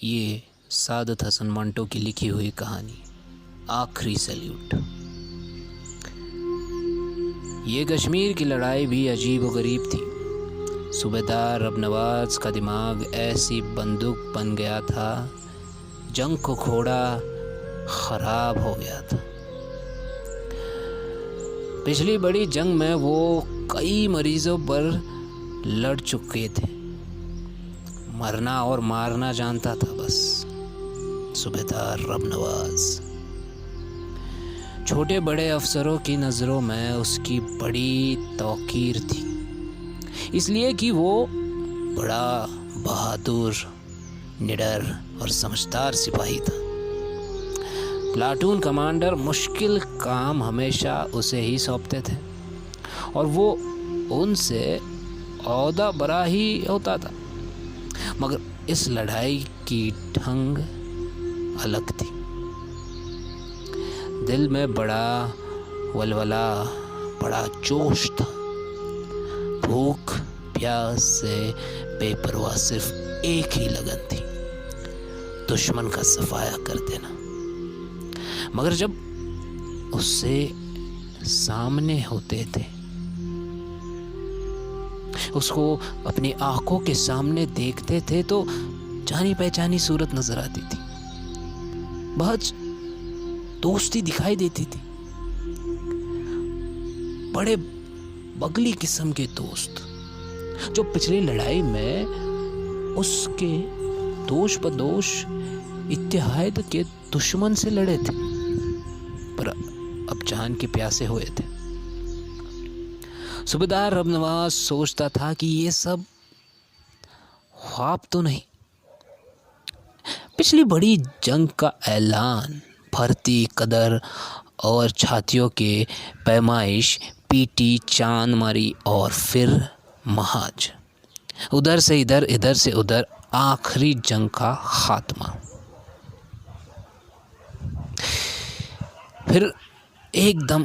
یہ سعادت حسن منٹو کی لکھی ہوئی کہانی آخری سیلیوٹ۔ یہ کشمیر کی لڑائی بھی عجیب و غریب تھی۔ صوبیدار ربنواز کا دماغ ایسی بندوق بن گیا تھا، جنگ کو کھوڑا خراب ہو گیا تھا۔ پچھلی بڑی جنگ میں وہ کئی مریضوں پر لڑ چکے تھے، مرنا اور مارنا جانتا تھا بس صوبیدار ربنواز۔ چھوٹے بڑے افسروں کی نظروں میں اس کی بڑی توقیر تھی، اس لیے کہ وہ بڑا بہادر، نڈر اور سمجھدار سپاہی تھا۔ پلاٹون کمانڈر مشکل کام ہمیشہ اسے ہی سونپتے تھے اور وہ ان سے عہدہ برا ہی ہوتا تھا، مگر اس لڑائی کی ڈھنگ الگ تھی۔ دل میں بڑا ولولہ، بڑا جوش تھا۔ بھوک پیاس سے بے پرواہ صرف ایک ہی لگن تھی، دشمن کا صفایا کر دینا۔ مگر جب اس سے سامنے ہوتے تھے، اس کو اپنی آنکھوں کے سامنے دیکھتے تھے تو جانی پہچانی صورت نظر آتی تھی، بہت دوستی دکھائی دیتی تھی۔ بڑے بگلی قسم کے دوست جو پچھلی لڑائی میں اس کے دوش بدوش اتحاد کے دشمن سے لڑے تھے، پر اب جان کے پیاسے ہوئے تھے۔ صوبیدار ربنواز سوچتا تھا کہ یہ سب خواب تو نہیں۔ پچھلی بڑی جنگ کا اعلان، بھرتی، قدر اور چھاتیوں کے پیمائش، پیٹی، چاند ماری اور پھر محاج، ادھر سے ادھر، ادھر سے ادھر، آخری جنگ کا خاتمہ۔ پھر ایک دم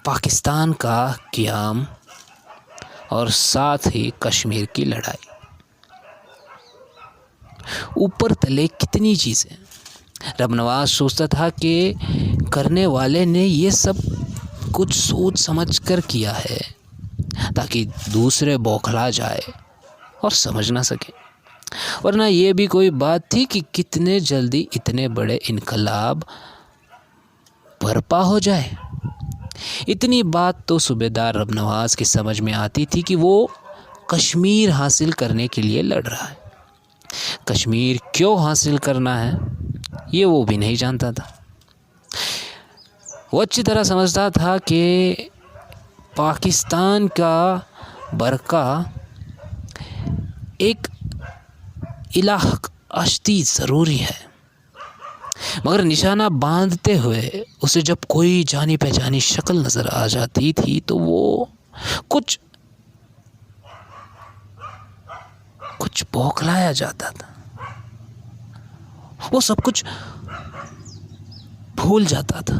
پاکستان کا قیام اور ساتھ ہی کشمیر کی لڑائی۔ اوپر تلے کتنی چیزیں ربنواز سوچتا تھا کہ کرنے والے نے یہ سب کچھ سوچ سمجھ کر کیا ہے تاکہ دوسرے بوکھلا جائے اور سمجھ نہ سکے، ورنہ یہ بھی کوئی بات تھی کہ کتنے جلدی اتنے بڑے انقلاب برپا ہو جائے۔ اتنی بات تو صوبیدار ربنواز کی سمجھ میں آتی تھی کہ وہ کشمیر حاصل کرنے کے لیے لڑ رہا ہے۔ کشمیر کیوں حاصل کرنا ہے یہ وہ بھی نہیں جانتا تھا۔ وہ اچھی طرح سمجھتا تھا کہ پاکستان کا برقع ایک الہ اشتی ضروری ہے، مگر نشانہ باندھتے ہوئے اسے جب کوئی جانی پہچانی شکل نظر آ جاتی تھی تو وہ کچھ بوکھلایا جاتا تھا، وہ سب کچھ بھول جاتا تھا۔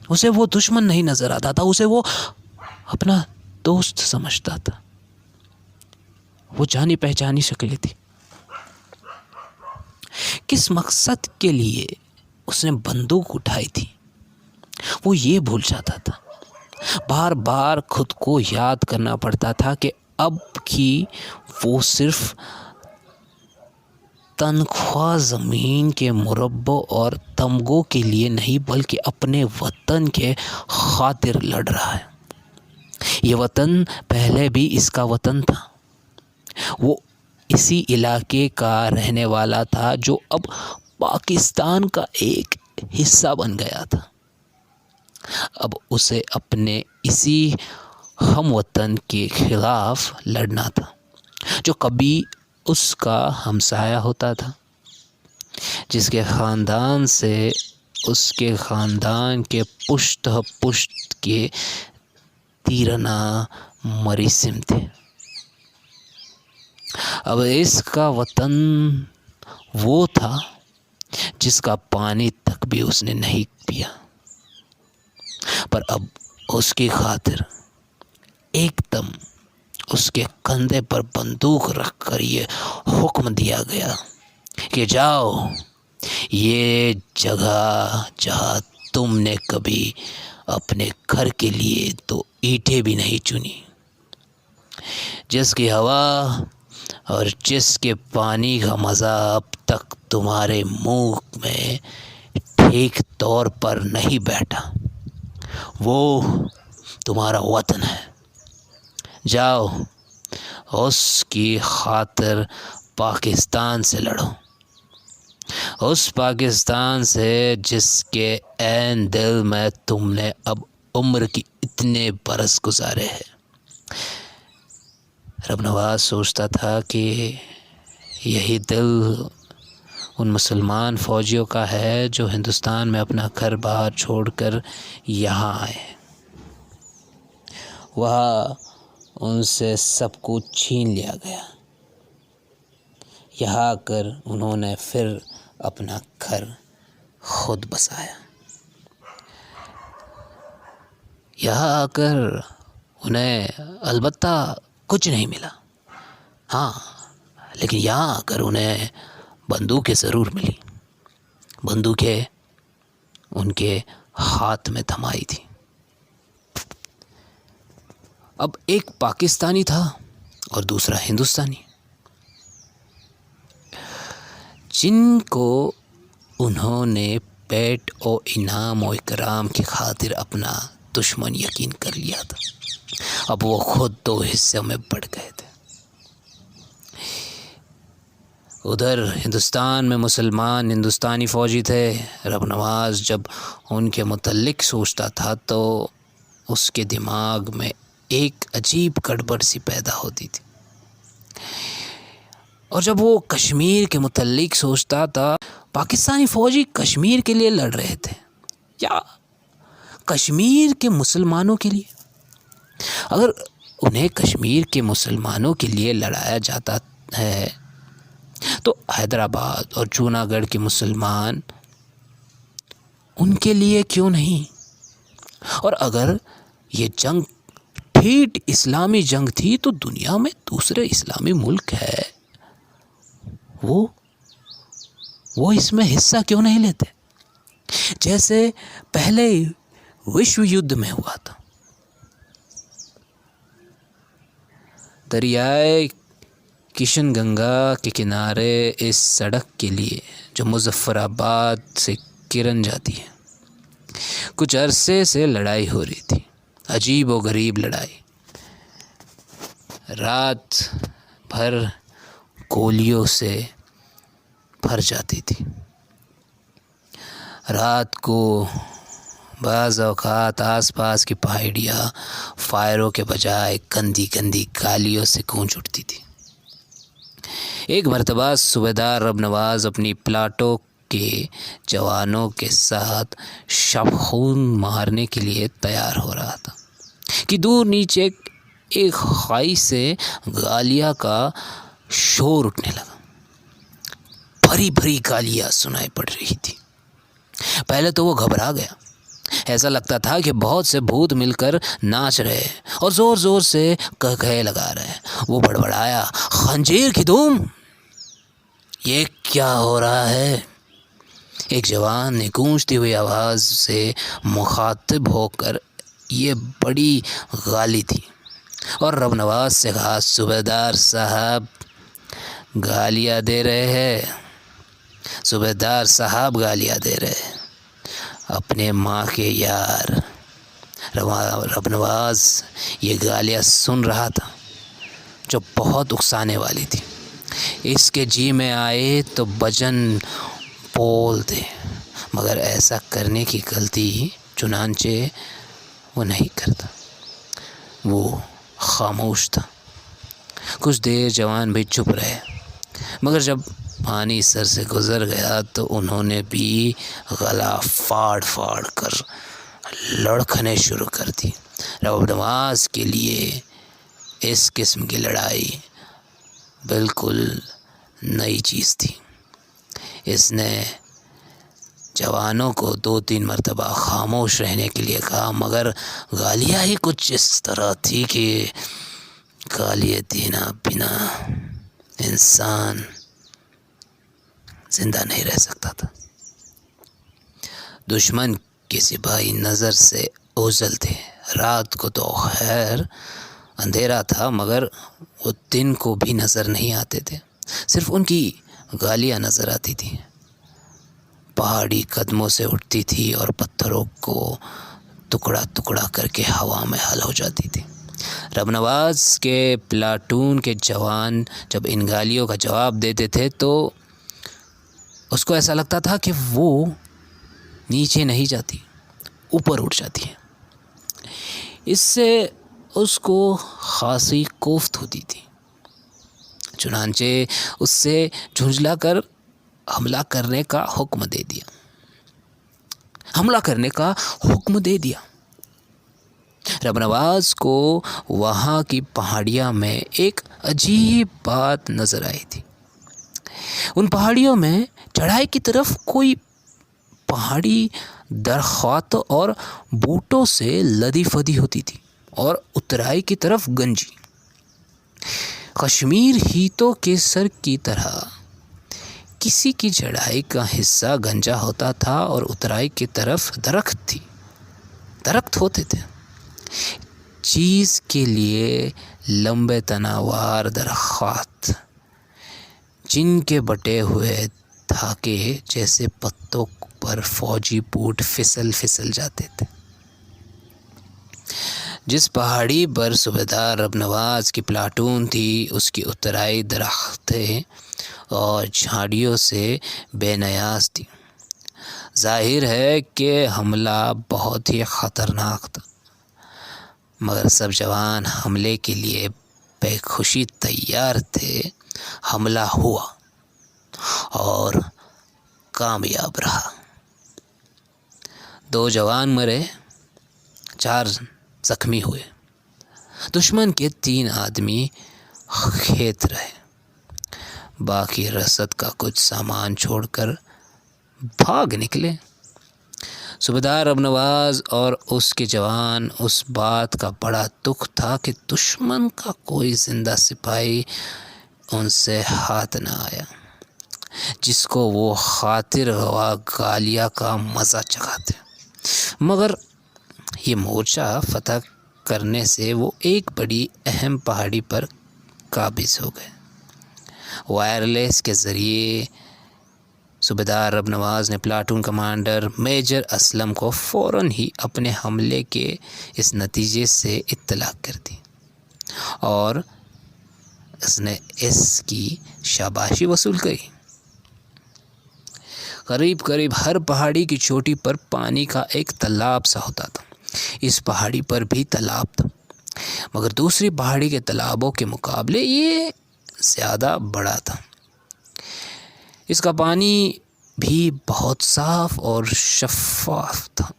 اسے وہ دشمن نہیں نظر آتا تھا، اسے وہ اپنا دوست سمجھتا تھا۔ وہ جانی پہچانی شکلیں تھی۔ کس مقصد کے لیے اس نے بندوق اٹھائی تھی وہ یہ بھول جاتا تھا۔ بار بار خود کو یاد کرنا پڑتا تھا کہ اب کی وہ صرف تنخواہ زمین کے مربع اور تمغوں کے لیے نہیں بلکہ اپنے وطن کے خاطر لڑ رہا ہے۔ یہ وطن پہلے بھی اس کا وطن تھا، وہ اسی علاقے کا رہنے والا تھا جو اب پاکستان کا ایک حصہ بن گیا تھا۔ اب اسے اپنے اسی ہم وطن کے خلاف لڑنا تھا جو کبھی اس کا ہمسایہ ہوتا تھا، جس کے خاندان سے اس کے خاندان کے پشت پشت کے تیرنا مراسم تھے۔ اب اس کا وطن وہ تھا جس کا پانی تک بھی اس نے نہیں پیا، پر اب اس کی خاطر ایک دم اس کے کندھے پر بندوق رکھ کر یہ حکم دیا گیا کہ جاؤ، یہ جگہ جہاں تم نے کبھی اپنے گھر کے لیے تو اینٹیں بھی نہیں چنی، جس کی ہوا اور جس کے پانی کا مزہ اب تک تمہارے منہ میں ٹھیک طور پر نہیں بیٹھا، وہ تمہارا وطن ہے۔ جاؤ، اس کی خاطر پاکستان سے لڑو، اس پاکستان سے جس کے عین دل میں تم نے اب عمر کی اتنے برس گزارے ہیں۔ رب نواز سوچتا تھا کہ یہی دل ان مسلمان فوجیوں کا ہے جو ہندوستان میں اپنا گھر بار چھوڑ کر یہاں آئے، وہاں ان سے سب کچھ چھین لیا گیا، یہاں آ کر انہوں نے پھر اپنا گھر خود بسایا، یہاں آ کر انہیں البتہ کچھ نہیں ملا، ہاں لیکن یہاں آ کر انہیں بندوقیں ضرور ملی، بندوقیں ان کے ہاتھ میں تھمائی تھی۔ اب ایک پاکستانی تھا اور دوسرا ہندوستانی، جن کو انہوں نے پیٹ و انعام و اکرام کی خاطر اپنا دشمن یقین کر لیا تھا، اب وہ خود دو حصوں میں بٹ گئے تھے۔ ادھر ہندوستان میں مسلمان ہندوستانی فوجی تھے۔ رب نواز جب ان کے متعلق سوچتا تھا تو اس کے دماغ میں ایک عجیب گڑبڑ سی پیدا ہوتی تھی، اور جب وہ کشمیر کے متعلق سوچتا تھا، پاکستانی فوجی کشمیر کے لیے لڑ رہے تھے یا کشمیر کے مسلمانوں کے لیے؟ اگر انہیں کشمیر کے مسلمانوں کے لیے لڑایا جاتا ہے تو حیدرآباد اور جوناگڑھ کے مسلمان ان کے لیے کیوں نہیں؟ اور اگر یہ جنگ ٹھیٹ اسلامی جنگ تھی تو دنیا میں دوسرے اسلامی ملک ہے، وہ اس میں حصہ کیوں نہیں لیتے، جیسے پہلے وشو یدھ میں ہوا تھا۔ دریائے کشن گنگا کے کنارے اس سڑک کے لیے جو مظفر آباد سے کرن جاتی ہے، کچھ عرصے سے لڑائی ہو رہی تھی، عجیب و غریب لڑائی، رات بھر گولیوں سے بھر جاتی تھی۔ رات کو بعض اوقات آس پاس کی پہاڑیاں فائروں کے بجائے گندی گندی گالیوں سے گونج اٹھتی تھی۔ ایک مرتبہ صوبیدار رب نواز اپنی پلاٹوں کے جوانوں کے ساتھ شب خون مارنے کے لیے تیار ہو رہا تھا کہ دور نیچے ایک خائی سے گالیاں کا شور اٹھنے لگا، بھری بھری گالیاں سنائی پڑ رہی تھی۔ پہلے تو وہ گھبرا گیا، ایسا لگتا تھا کہ بہت سے بھوت مل کر ناچ رہے اور زور زور سے قہقہے لگا رہے۔ وہ بڑبڑایا، خنجیر کی دم، یہ کیا ہو رہا ہے؟ ایک جوان نے گونجتی ہوئی آواز سے مخاطب ہو کر یہ بڑی گالی تھی اور رب نواز سے کہا، صوبیدار صاحب گالیاں دے رہے ہیں، صوبیدار صاحب گالیاں دے رہے ہیں، اپنے ماں کے یار۔ رب نواز یہ گالیاں سن رہا تھا جو بہت اکسانے والی تھی، اس کے جی میں آئے تو بجن بول دے، مگر ایسا کرنے کی غلطی چنانچہ وہ نہیں کرتا، وہ خاموش تھا۔ کچھ دیر جوان بھی چپ رہے، مگر جب پانی سر سے گزر گیا تو انہوں نے بھی گلا پھاڑ پھاڑ کر لڑکھنے شروع کر دی۔ رب نواز کے لیے اس قسم کی لڑائی بالکل نئی چیز تھی۔ اس نے جوانوں کو 2-3 مرتبہ خاموش رہنے کے لیے کہا، مگر گالیاں ہی کچھ اس طرح تھی کہ گالیاں دینا بنا انسان زندہ نہیں رہ سکتا تھا۔ دشمن کے سپاہی نظر سے اوجھل تھے۔ رات کو تو خیر اندھیرا تھا، مگر وہ دن کو بھی نظر نہیں آتے تھے، صرف ان کی گالیاں نظر آتی تھیں۔ پہاڑی قدموں سے اٹھتی تھی اور پتھروں کو ٹکڑا ٹکڑا کر کے ہوا میں حل ہو جاتی تھی۔ رب نواز کے پلاٹون کے جوان جب ان گالیوں کا جواب دیتے تھے تو اس کو ایسا لگتا تھا کہ وہ نیچے نہیں جاتی، اوپر اٹھ جاتی ہے۔ اس سے اس کو خاصی کوفت ہوتی تھی، چنانچہ اس سے جھنجھلا کر حملہ کرنے کا حکم دے دیا۔ رب نواز کو وہاں کی پہاڑیاں میں ایک عجیب بات نظر آئی تھی۔ ان پہاڑیوں میں چڑھائی کی طرف کوئی پہاڑی درخت اور بوٹوں سے لدی فدی ہوتی تھی اور اترائی کی طرف گنجی۔ کشمیر ہیتوں کے سر کی طرح کسی کی چڑھائی کا حصہ گنجا ہوتا تھا اور اترائی کی طرف درخت ہوتے تھے۔ چیز کے لیے لمبے تناوار درخت، جن کے بٹے ہوئے دھاگے جیسے پتوں پر فوجی بوٹ پھسل جاتے تھے۔ جس پہاڑی پر صوبیدار رب نواز کی پلاٹون تھی، اس کی اترائی درختیں اور جھاڑیوں سے بے نیاز تھی۔ ظاہر ہے کہ حملہ بہت ہی خطرناک تھا، مگر سب جوان حملے کے لیے بے خوشی تیار تھے۔ حملہ ہوا اور کامیاب رہا۔ 2 جوان مرے، 4 زخمی ہوئے۔ دشمن کے 3 آدمی کھیت رہے، باقی رسد کا کچھ سامان چھوڑ کر بھاگ نکلے۔ صوبیدار رب نواز اور اس کے جوان اس بات کا بڑا دکھ تھا کہ دشمن کا کوئی زندہ سپاہی ان سے ہاتھ نہ آیا، جس کو وہ خاطر خواہ گالیاں کا مزہ چکھاتے۔ مگر یہ مورچہ فتح کرنے سے وہ ایک بڑی اہم پہاڑی پر قابض ہو گئے۔ وائرلیس کے ذریعے صوبیدار رب نواز نے پلاٹون کمانڈر میجر اسلم کو فوراً ہی اپنے حملے کے اس نتیجے سے اطلاع کر دی اور اس نے اس کی شاباشی وصول کری۔ قریب ہر پہاڑی کی چوٹی پر پانی کا ایک تالاب سا ہوتا تھا۔ اس پہاڑی پر بھی تالاب تھا، مگر دوسری پہاڑی کے تالابوں کے مقابلے یہ زیادہ بڑا تھا۔ اس کا پانی بھی بہت صاف اور شفاف تھا۔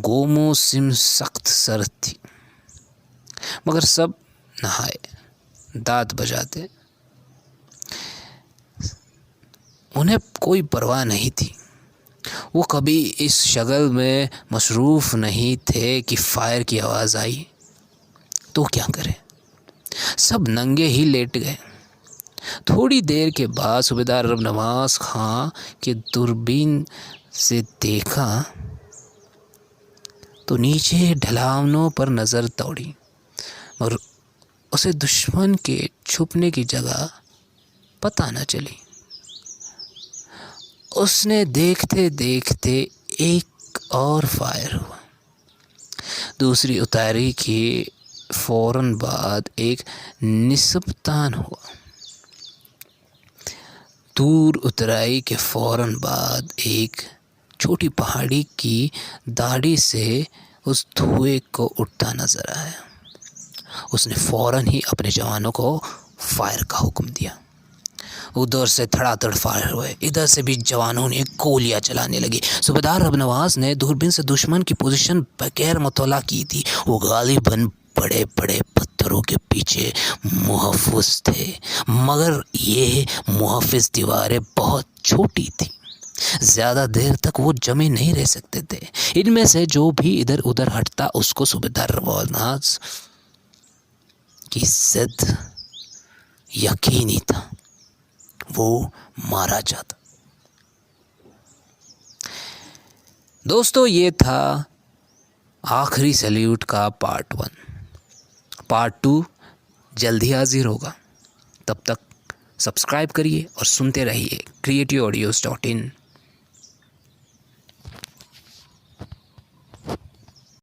گومو سم سخت سرد تھی، مگر سب نہائے، دانت بجاتے۔ انہیں کوئی پرواہ نہیں تھی، وہ کبھی اس شغل میں مصروف نہیں تھے کہ فائر کی آواز آئی تو کیا کرے، سب ننگے ہی لیٹ گئے۔ تھوڑی دیر کے بعد صوبیدار رب نواز خان کے دوربین سے دیکھا تو نیچے ڈھلانوں پر نظر دوڑی، مگر اسے دشمن کے چھپنے کی جگہ پتہ نہ چلی۔ اس نے دیکھتے دیکھتے ایک اور فائر ہوا۔ دوسری اتاری کے فوراً بعد ایک نصب تان ہوا۔ دور اترائی کے فوراً بعد ایک چھوٹی پہاڑی کی داڑھی سے اس دھوئے کو اٹھتا نظر آیا۔ اس نے فوراً ہی اپنے جوانوں کو فائر کا حکم دیا۔ ادھر سے دھڑا دھڑ فائر ہوئے، ادھر سے بھی جوانوں نے گولیاں چلانے لگی۔ صوبیدار رب نواز نے دوربین سے دشمن کی پوزیشن بغیر مطالعہ کی تھی۔ وہ غالباً بڑے بڑے پتھروں کے پیچھے محفوظ تھے، مگر یہ محفوظ دیواریں بہت چھوٹی تھیں، زیادہ دیر تک وہ جمے نہیں رہ سکتے تھے۔ ان میں سے جو بھی ادھر ادھر ہٹتا اس کو صوبیدار رب نواز کی زد یقینی تھا، وہ مارا جاتا۔ دوستو یہ تھا آخری سیلیوٹ کا پارٹ 1۔ پارٹ 2 جلد ہی حاضر ہوگا، تب تک سبسکرائب کریے اور سنتے رہیے creativeaudios.in۔